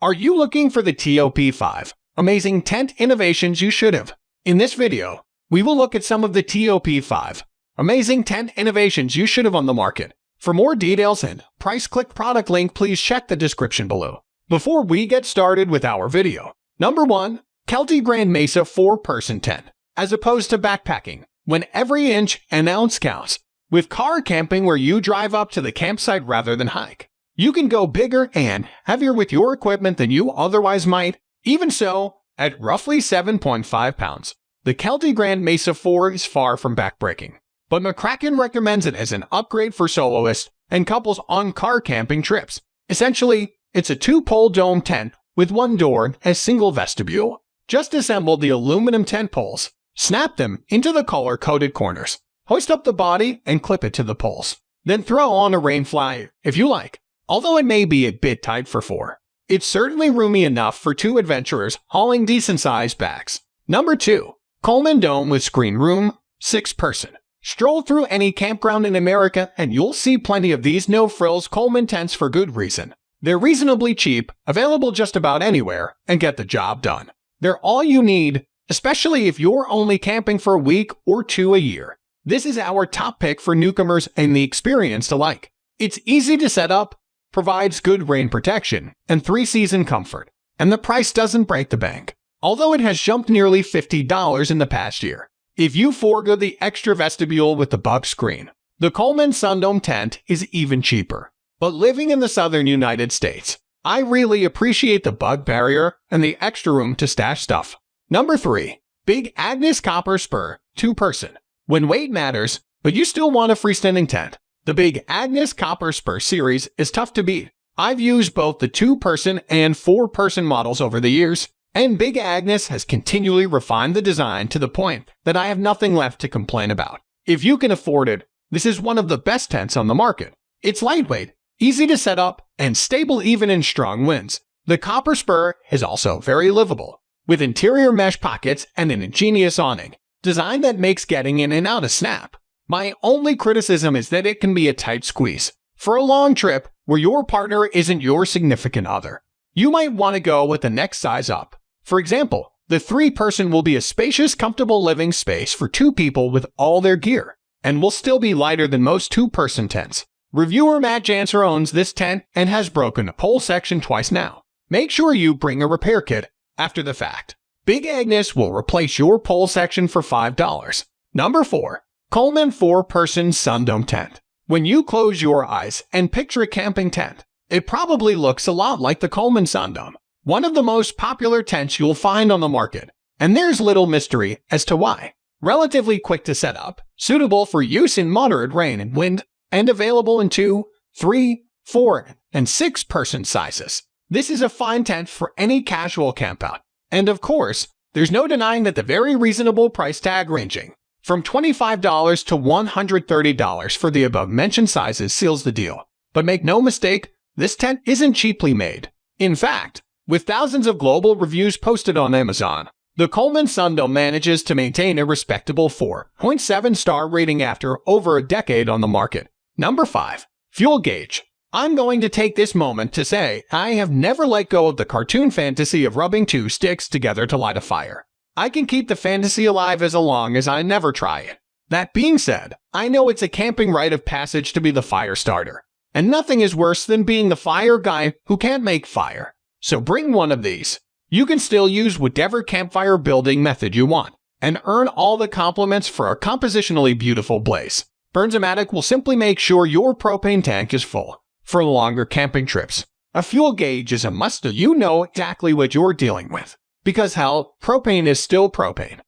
Are you looking for the TOP5 amazing tent innovations you should have? In this video, we will look at some of the TOP5 amazing tent innovations you should have on the market. For more details and price, click product link, please check the description below. Before we get started with our video, number 1, Kelty Grand Mesa 4-person tent. As opposed to backpacking, when every inch and ounce counts, with car camping where you drive up to the campsite rather than hike, you can go bigger and heavier with your equipment than you otherwise might. Even so, at roughly 7.5 pounds, the Kelty Grand Mesa 4 is far from backbreaking. But McCracken recommends it as an upgrade for soloists and couples on car camping trips. Essentially, it's a 2-pole dome tent with one door and a single vestibule. Just assemble the aluminum tent poles, snap them into the color-coded corners, hoist up the body and clip it to the poles. Then throw on a rain fly if you like. Although it may be a bit tight for 4, it's certainly roomy enough for 2 adventurers hauling decent-sized bags. Number 2. Coleman Dome with Screen Room, 6-person. Stroll through any campground in America and you'll see plenty of these no-frills Coleman tents for good reason. They're reasonably cheap, available just about anywhere, and get the job done. They're all you need, especially if you're only camping for a week or 2 a year. This is our top pick for newcomers and the experienced alike. It's easy to set up, provides good rain protection, and 3-season comfort, and the price doesn't break the bank, although it has jumped nearly $50 in the past year. If you forego the extra vestibule with the bug screen, the Coleman Sundome tent is even cheaper. But living in the southern United States, I really appreciate the bug barrier and the extra room to stash stuff. Number 3. Big Agnes Copper Spur, 2-person. When weight matters, but you still want a freestanding tent, the Big Agnes Copper Spur series is tough to beat. I've used both the 2-person and 4-person models over the years, and Big Agnes has continually refined the design to the point that I have nothing left to complain about. If you can afford it, this is one of the best tents on the market. It's lightweight, easy to set up, and stable even in strong winds. The Copper Spur is also very livable, with interior mesh pockets and an ingenious awning design that makes getting in and out a snap. My only criticism is that it can be a tight squeeze for a long trip where your partner isn't your significant other. You might want to go with the next size up. For example, the 3-person will be a spacious, comfortable living space for 2 people with all their gear, and will still be lighter than most 2-person tents. Reviewer Matt Janser owns this tent and has broken a pole section twice now. Make sure you bring a repair kit after the fact. Big Agnes will replace your pole section for $5. Number 4. Coleman 4-person Sundome tent. When you close your eyes and picture a camping tent, it probably looks a lot like the Coleman Sundome, one of the most popular tents you'll find on the market. And there's little mystery as to why. Relatively quick to set up, suitable for use in moderate rain and wind, and available in 2, 3, 4, and 6-person sizes. This is a fine tent for any casual campout. And of course, there's no denying that the very reasonable price tag ranging from $25 to $130 for the above-mentioned sizes seals the deal. But make no mistake, this tent isn't cheaply made. In fact, with thousands of global reviews posted on Amazon, the Coleman Sundome manages to maintain a respectable 4.7-star rating after over a decade on the market. Number 5. Fuel Gauge. I'm going to take this moment to say I have never let go of the cartoon fantasy of rubbing 2 sticks together to light a fire. I can keep the fantasy alive as long as I never try it. That being said, I know it's a camping rite of passage to be the fire starter, and nothing is worse than being the fire guy who can't make fire. So bring one of these. You can still use whatever campfire building method you want, and earn all the compliments for a compositionally beautiful blaze. Burnsomatic will simply make sure your propane tank is full for longer camping trips. A fuel gauge is a must so you know exactly what you're dealing with. Because hell, propane is still propane.